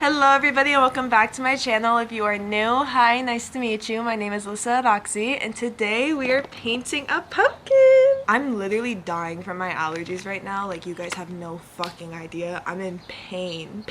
Hello everybody and welcome back to my channel. If you are new, hi, nice to meet you. My name is Lisa Roxy and today we are painting a pumpkin. I'm literally dying from my allergies right now. Like, you guys have no fucking idea. I'm in pain.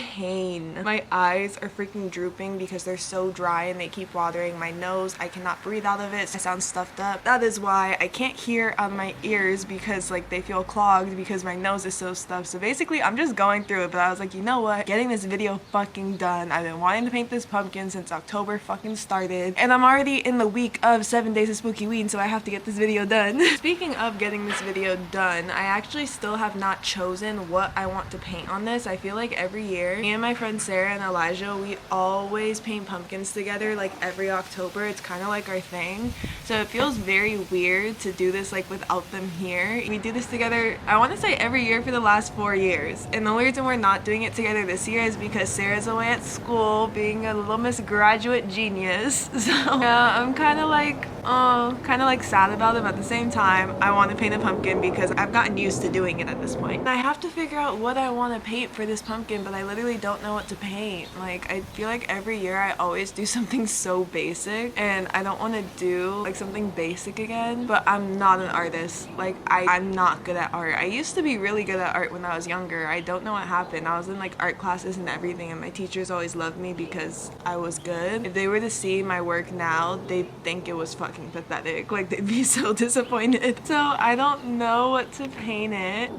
My eyes are freaking drooping because they're so dry and they keep watering. My nose, I cannot breathe out of it. I sound stuffed up. That is why I can't hear on my ears because like they feel clogged because my nose is so stuffed. So basically I'm just going through it, but I was like, you know what? Getting this video fucking done. I've been wanting to paint this pumpkin since October fucking started, and I'm already in the week of 7 Days of Spookyween, so I have to get this video done. Speaking of getting this video done, I actually still have not chosen what I want to paint on this. I feel like every year, me and my friend Sarah and Elijah, we always paint pumpkins together like every October. It's kind of like our thing, so it feels very weird to do this like without them here. We do this together, I want to say every year for the last 4 years, and the only reason we're not doing it together this year is because Sarah's away at school being a little Miss Graduate Genius. So yeah, I'm kind of like sad about it, but at the same time I want to paint a pumpkin because I've gotten used to doing it at this point. And I have to figure out what I want to paint for this pumpkin, but I literally don't know what to paint. Like, I feel like every year I always do something so basic and I don't want to do like something basic again, but I'm not an artist. Like, I'm not good at art. I used to be really good at art when I was younger. I don't know what happened. I was in like art classes and everything, and my teachers always loved me because I was good. If they were to see my work now, they'd think it was fucking pathetic. Like, they'd be so disappointed. So I don't know what to paint it.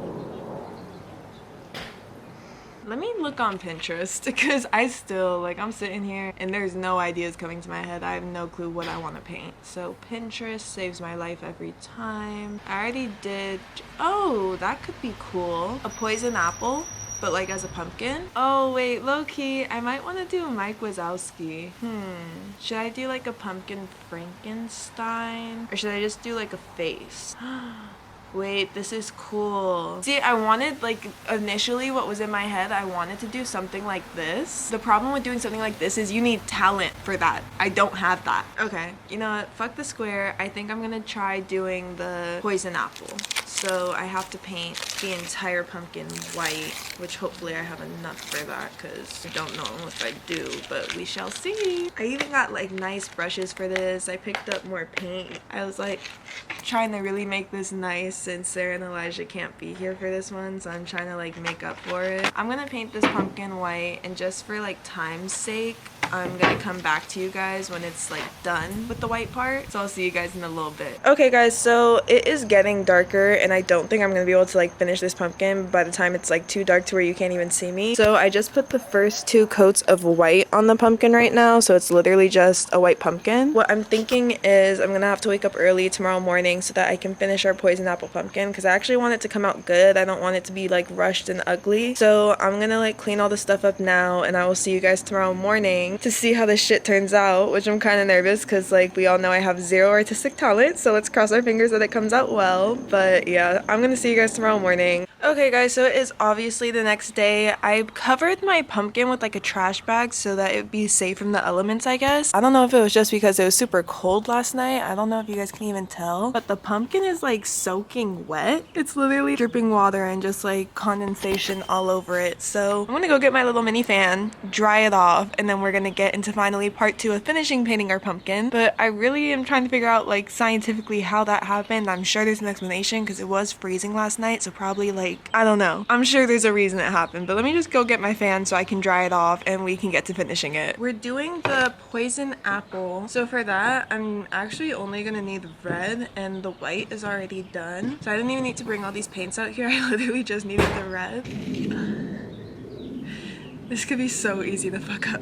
Let me look on Pinterest because I still, like, I'm sitting here and there's no ideas coming to my head. I have no clue what I want to paint. So Pinterest saves my life every time. I already did, oh, that could be cool. A poison apple, but like as a pumpkin. Oh wait, low-key, I might want to do Mike Wazowski. Should I do like a pumpkin Frankenstein? Or should I just do like a face? Wait, this is cool. See, I wanted, like, initially what was in my head, I wanted to do something like this. The problem with doing something like this is you need talent for that. I don't have that. Okay, you know what? Fuck the square. I think I'm gonna try doing the poison apple. So I have to paint the entire pumpkin white, which hopefully I have enough for that because I don't know if I do, but we shall see. I even got like nice brushes for this. I picked up more paint. I was like trying to really make this nice since Sarah and Elijah can't be here for this one, so I'm trying to like make up for it. I'm gonna paint this pumpkin white, and just for like time's sake, I'm gonna come back to you guys when it's like done with the white part. So I'll see you guys in a little bit. Okay guys, so it is getting darker and I don't think I'm gonna be able to like finish this pumpkin by the time it's like too dark to where you can't even see me. So I just put the first 2 coats of white on the pumpkin right now, so it's literally just a white pumpkin. What I'm thinking is I'm gonna have to wake up early tomorrow morning so that I can finish our poison apple pumpkin because I actually want it to come out good. I don't want it to be like rushed and ugly. So I'm gonna like clean all the stuff up now and I will see you guys tomorrow morning to see how this shit turns out, which I'm kind of nervous because like we all know I have 0 artistic talent, so let's cross our fingers that it comes out well. But yeah, I'm gonna see you guys tomorrow morning. Okay guys, so it is obviously the next day. I covered my pumpkin with like a trash bag so that it would be safe from the elements, I guess. I don't know if it was just because it was super cold last night. I don't know if you guys can even tell, but the pumpkin is like soaking wet. It's literally dripping water and just like condensation all over it. So I'm gonna go get my little mini fan, dry it off, and then we're gonna get into finally part 2 of finishing painting our pumpkin. But I really am trying to figure out like scientifically how that happened. I'm sure there's an explanation because it was freezing last night, so probably like, I don't know. I'm sure there's a reason it happened, but let me just go get my fan so I can dry it off and we can get to finishing it. We're doing the poison apple. So for that, I'm actually only gonna need red and the white is already done. So I didn't even need to bring all these paints out here. I literally just needed the red. This could be so easy to fuck up.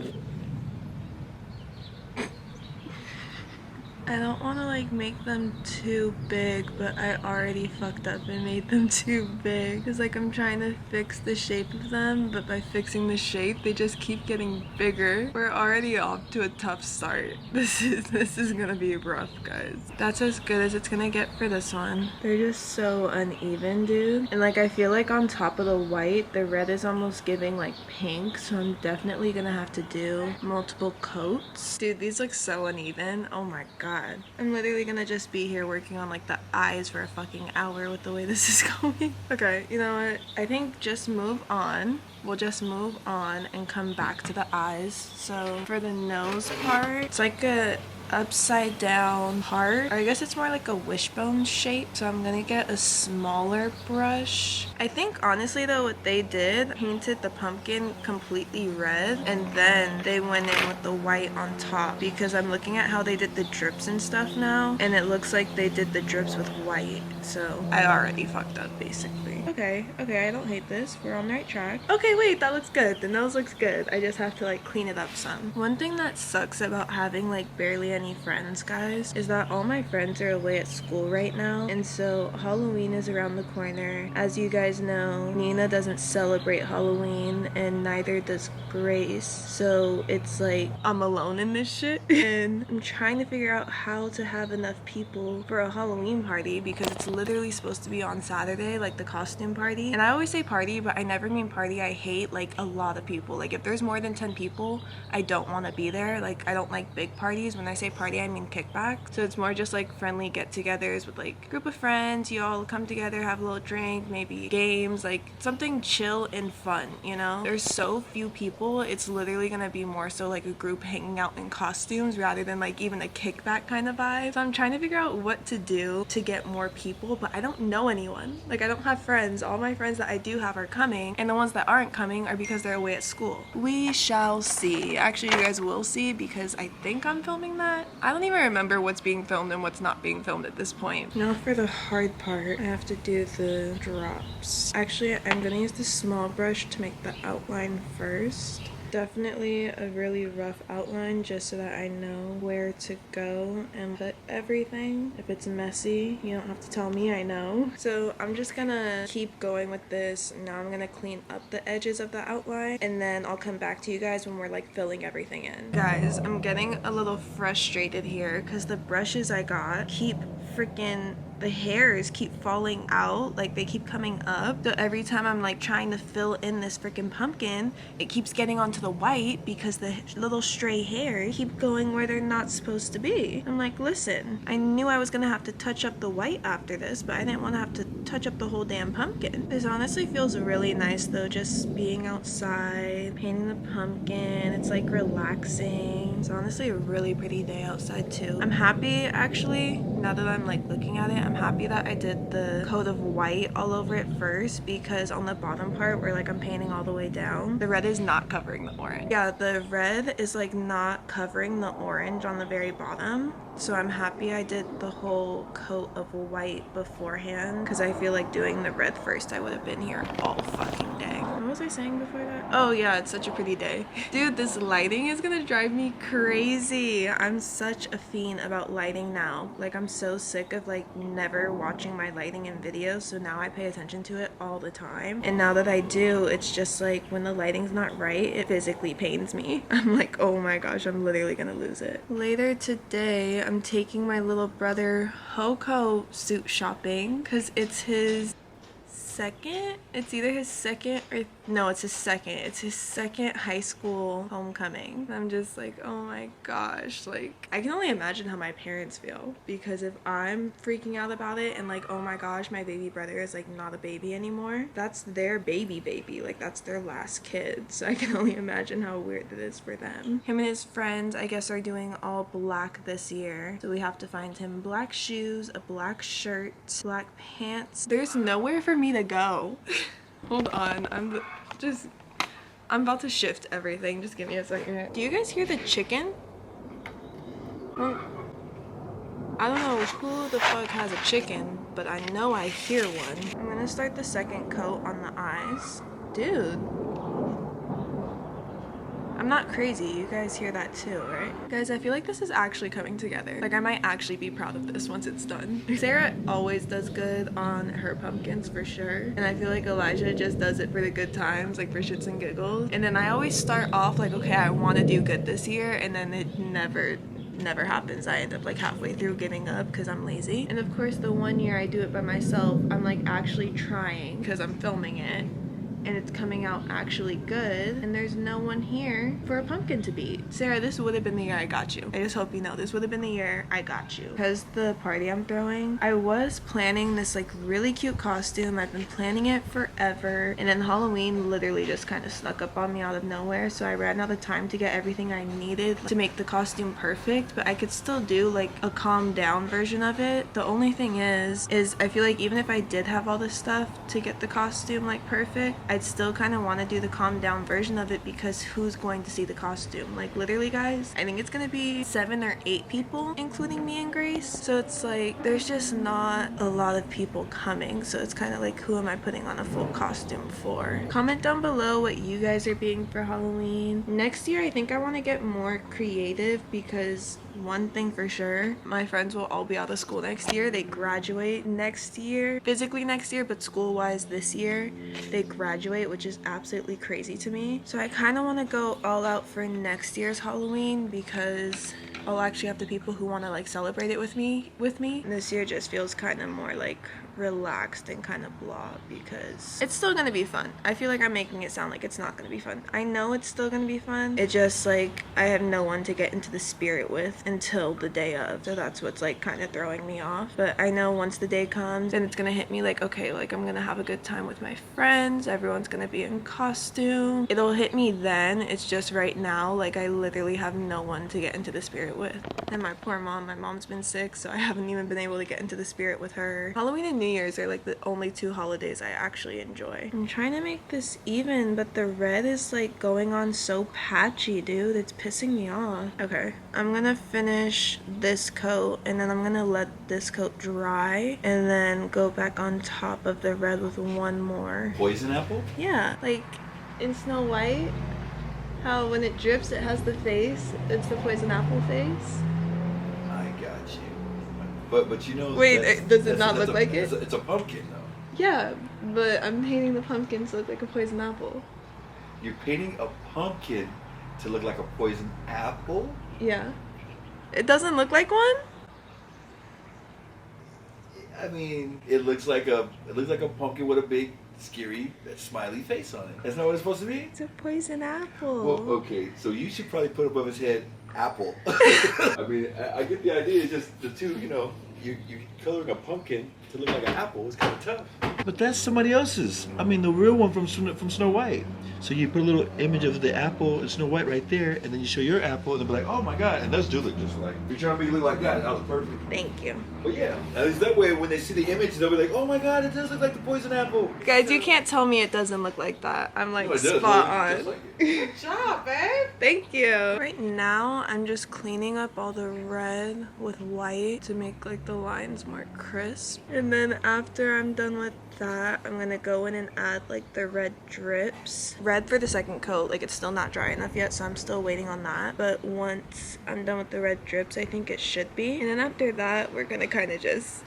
I don't want to like make them too big, but I already fucked up and made them too big. Cause like I'm trying to fix the shape of them, but by fixing the shape, they just keep getting bigger. We're already off to a tough start. This is gonna be rough, guys. That's as good as it's gonna get for this one. They're just so uneven, dude. And like I feel like on top of the white, the red is almost giving like pink, so I'm definitely gonna have to do multiple coats. Dude, these look so uneven. Oh my god. I'm literally gonna just be here working on like the eyes for a fucking hour with the way this is going. Okay, you know what? I think just move on we'll just move on and come back to the eyes. So for the nose part, it's like a upside down heart, or I guess it's more like a wishbone shape. So I'm gonna get a smaller brush. I think honestly though, what they did, painted the pumpkin completely red and then they went in with the white on top, because I'm looking at how they did the drips and stuff now and it looks like they did the drips with white. So I already fucked up basically. Okay, I don't hate this. We're on the right track. Okay, wait, that looks good. The nose looks good. I just have to like clean it up some. One thing that sucks about having like barely any friends, guys, is that all my friends are away at school right now, and so Halloween is around the corner. As you guys know, Nina doesn't celebrate Halloween and neither does Grace, so it's like I'm alone in this shit and I'm trying to figure out how to have enough people for a Halloween party, because it's literally supposed to be on Saturday, like the costume party. And I always say party, but I never mean party. I hate like a lot of people. Like if there's more than 10 people, I don't want to be there. Like I don't like big parties. When I say party, I mean kickback. So it's more just like friendly get-togethers with like a group of friends. You all come together, have a little drink, maybe games, like something chill and fun, you know? There's so few people, it's literally gonna be more so like a group hanging out in costumes rather than like even a kickback kind of vibe. So I'm trying to figure out what to do to get more people, but I don't know anyone. Like I don't have friends. All my friends that I do have are coming, and the ones that aren't coming are because they're away at school. We shall see. Actually, you guys will see, because I think I'm filming that. I don't even remember what's being filmed and what's not being filmed at this point. Now for the hard part, I have to do the drops. Actually, I'm gonna use the small brush to make the outline first. Definitely a really rough outline just so that I know where to go and put everything. If it's messy, you don't have to tell me, I know. So I'm just gonna keep going with this. Now I'm gonna clean up the edges of the outline and then I'll come back to you guys when we're like filling everything in. Guys, I'm getting a little frustrated here because the brushes I got keep freaking, the hairs keep falling out, like they keep coming up. So every time I'm like trying to fill in this freaking pumpkin, it keeps getting onto the white because the little stray hairs keep going where they're not supposed to be. I'm like, listen, I knew I was gonna have to touch up the white after this, but I didn't want to have to touch up the whole damn pumpkin. This honestly feels really nice though, just being outside, painting the pumpkin. It's like relaxing. It's honestly a really pretty day outside too. I'm happy actually, now that I'm like looking at it, I'm happy that I did the coat of white all over it first, because on the bottom part where like I'm painting all the way down, the red is not covering the orange. Yeah, the red is like not covering the orange on the very bottom. So I'm happy I did the whole coat of white beforehand, because I feel like doing the red first, I would have been here all fucking day. What was I saying before that? Oh yeah, it's such a pretty day. Dude, this lighting is gonna drive me crazy. I'm such a fiend about lighting now. Like I'm so sick of like never watching my lighting in videos, so now I pay attention to it all the time. And now that I do, it's just like when the lighting's not right, it physically pains me. I'm like, oh my gosh, I'm literally gonna lose it. Later today, I'm taking my little brother Hoko suit shopping because it's his second, it's either his second or no, it's his second high school homecoming. I'm just like, oh my gosh, like I can only imagine how my parents feel, because if I'm freaking out about it and like, oh my gosh, my baby brother is like not a baby anymore, that's their baby, like that's their last kid. So I can only imagine how weird it is for them. Him and his friends, I guess, are doing all black this year, so we have to find him black shoes, a black shirt, black pants. There's nowhere for me to go. Hold on, I'm about to shift everything. Just give me a second. Do you guys hear the chicken? Well, I don't know who the fuck has a chicken, but I know I hear one. I'm gonna start the second coat on the eyes. Dude, I'm not crazy. You guys hear that too, right? Guys, I feel like this is actually coming together. Like I might actually be proud of this once it's done. Sarah always does good on her pumpkins for sure. And I feel like Elijah just does it for the good times, like for shits and giggles. And then I always start off like, okay, I want to do good this year, and then it never happens. I end up like halfway through giving up because I'm lazy. And of course the one year I do it by myself, I'm like actually trying because I'm filming it. and it's coming out actually good, and there's no one here for a pumpkin to beat. Sarah, this would have been the year I got you. I just hope you know this would have been the year I got you. Because the party I'm throwing, I was planning this like really cute costume. I've been planning it forever, and then Halloween literally just kind of snuck up on me out of nowhere, so I ran out of time to get everything I needed to make the costume perfect, but I could still do like a calm down version of it. The only thing is I feel like even if I did have all this stuff to get the costume like perfect, I'd still kind of want to do the calm down version of it, because who's going to see the costume? Like literally guys, I think it's gonna be 7 or 8 people including me and Grace, so it's like there's just not a lot of people coming, so it's kind of like, who am I putting on a full costume for? Comment down below what you guys are being for Halloween. Next year I think I want to get more creative, because one thing for sure, my friends will all be out of school next year. They graduate next year, physically next year, but school wise this year they graduate, which is absolutely crazy to me. So I kind of want to go all out for next year's Halloween, because I'll actually have the people who want to like celebrate it with me. And this year just feels kind of more like relaxed and kind of blah, because it's still gonna be fun. I feel like I'm making it sound like it's not gonna be fun. I know it's still gonna be fun. It just like I have no one to get into the spirit with until the day of, so that's what's like kind of throwing me off. But I know once the day comes and it's gonna hit me like, okay, like I'm gonna have a good time with my friends, everyone's gonna be in costume, it'll hit me then. It's just right now like I literally have no one to get into the spirit with. And my poor mom, my mom's been sick, so I haven't even been able to get into the spirit with her. Halloween and New Year's are like the only 2 holidays I actually enjoy. I'm trying to make this even, but the red is like going on so patchy, dude. It's pissing me off. Okay, I'm gonna finish this coat, and then I'm gonna let this coat dry, and then go back on top of the red with one more. Poison apple? Yeah, like in Snow White, how when it drips it has the face. It's the poison apple face. I got you. But you know. Wait, does it not look like it? It's a pumpkin though. Yeah, but I'm painting the pumpkin to look like a poison apple. You're painting a pumpkin to look like a poison apple? Yeah. It doesn't look like one? I mean, it looks like a pumpkin with a big scary smiley face on it. That's not what it's supposed to be? It's a poison apple. Well, okay, so you should probably put above his head apple. I mean, I get the idea. It's just the two, you know, you coloring a pumpkin to look like an apple is kind of tough. But that's somebody else's. I mean, the real one from Snow White. So you put a little image of the apple and Snow White right there, and then you show your apple, and they'll be like, oh my God, and those do look just like. You're trying to make it look like that. That was perfect. Thank you. But yeah, at least that way, when they see the image, they'll be like, oh my God, it does look like the poison apple. Guys, you can't tell me it doesn't look like that. I'm like No, it does. spot It on. looks just like it. Good job, babe. Thank you. Right now, I'm just cleaning up all the red with white to make like the lines more crisp. And then after I'm done with that, I'm gonna go in and add like the red drips. Red for the second coat, like it's still not dry enough yet, so I'm still waiting on that. But once I'm done with the red drips, I think it should be. And then after that, we're gonna kind of just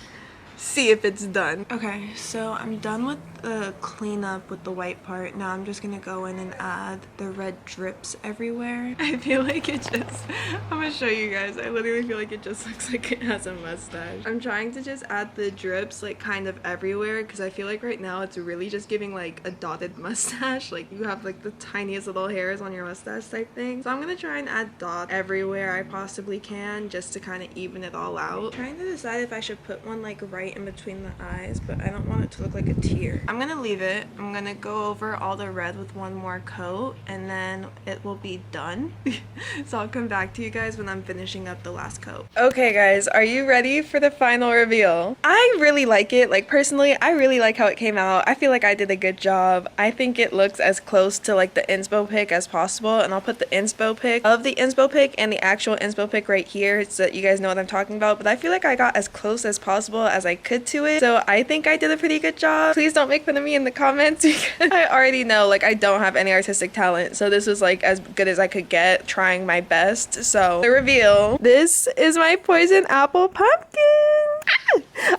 see if it's done. Okay, so I'm done with the cleanup with the white part. Now I'm just gonna go in and add the red drips everywhere. I feel like it just, I'm gonna show you guys. I literally feel like it just looks like it has a mustache. I'm trying to just add the drips like kind of everywhere, because I feel like right now it's really just giving like a dotted mustache. Like you have like the tiniest little hairs on your mustache type thing. So I'm gonna try and add dots everywhere I possibly can, just to kind of even it all out. I'm trying to decide if I should put one like right in between the eyes, but I don't want it to look like a tear. I'm gonna leave it. I'm gonna go over all the red with one more coat, and then it will be done. So I'll come back to you guys when I'm finishing up the last coat. Okay guys, are you ready for the final reveal? I really like it. Like personally, I really like how it came out. I feel like I did a good job. I think it looks as close to like the inspo pic as possible, and I'll put the inspo pic of the inspo pic and the actual inspo pic right here so that you guys know what I'm talking about. But I feel like I got as close as possible as I could to it, so I think I did a pretty good job. Please don't make fun of me in the comments, because I already know like I don't have any artistic talent, so this was like as good as I could get, trying my best. So the reveal, this is my poison apple pumpkin.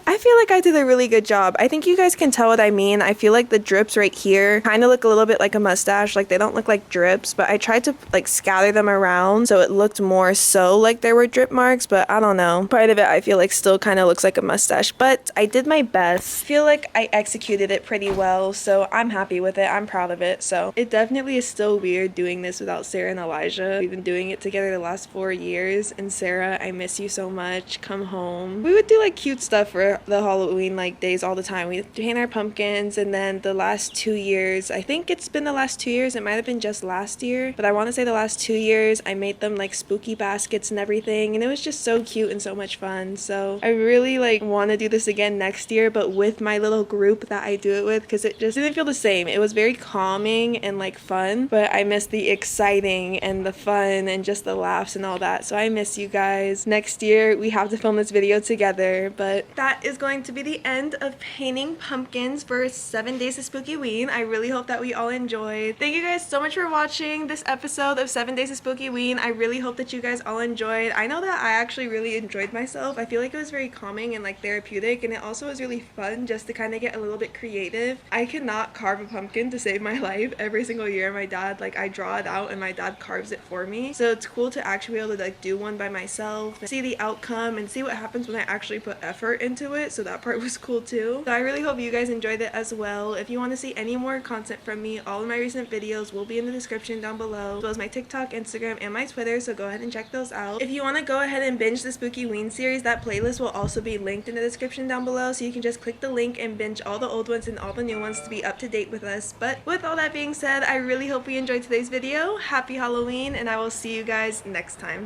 I feel like I did a really good job. I think you guys can tell what I mean. I feel like the drips right here kind of look a little bit like a mustache. Like they don't look like drips, but I tried to like scatter them around so it looked more so like there were drip marks, but I don't know. Part of it I feel like still kind of looks like a mustache, but I did my best. I feel like I executed it pretty well, so I'm happy with it. I'm proud of it. So it definitely is still weird doing this without Sarah and Elijah. We've been doing it together the last 4 years, and Sarah, I miss you so much. Come home. We would do like cute stuff for the Halloween like days all the time. We paint our pumpkins, and then the last 2 years, I think it's been the last 2 years, it might have been just last year, but I want to say the last 2 years I made them like spooky baskets and everything, and it was just so cute and so much fun. So I really like want to do this again next year, but with my little group that I do it with, because it just didn't feel the same. It was very calming and like fun, but I miss the exciting and the fun and just the laughs and all that. So I miss you guys. Next year we have to film this video together. But that is going to be the end of painting pumpkins for 7 Days of Spookyween. I really hope that we all enjoyed. Thank you guys so much for watching this episode of 7 Days of Spookyween. I really hope that you guys all enjoyed. I know that I actually really enjoyed myself. I feel like it was very calming and like therapeutic, and it also was really fun just to kind of get a little bit creative. I cannot carve a pumpkin to save my life. Every single year my dad, like I draw it out and my dad carves it for me. So it's cool to actually be able to like do one by myself, see the outcome, and see what happens when I actually put effort into it. So that part was cool too. So I really hope you guys enjoyed it as well. If you want to see any more content from me, all of my recent videos will be in the description down below, as well as my TikTok, Instagram, and my Twitter, so go ahead and check those out. If you want to go ahead and binge the Spookyween series, that playlist will also be linked in the description down below, so you can just click the link and binge all the old ones and all the new ones to be up to date with us. But with all that being said, I really hope you enjoyed today's video. Happy Halloween, and I will see you guys next time.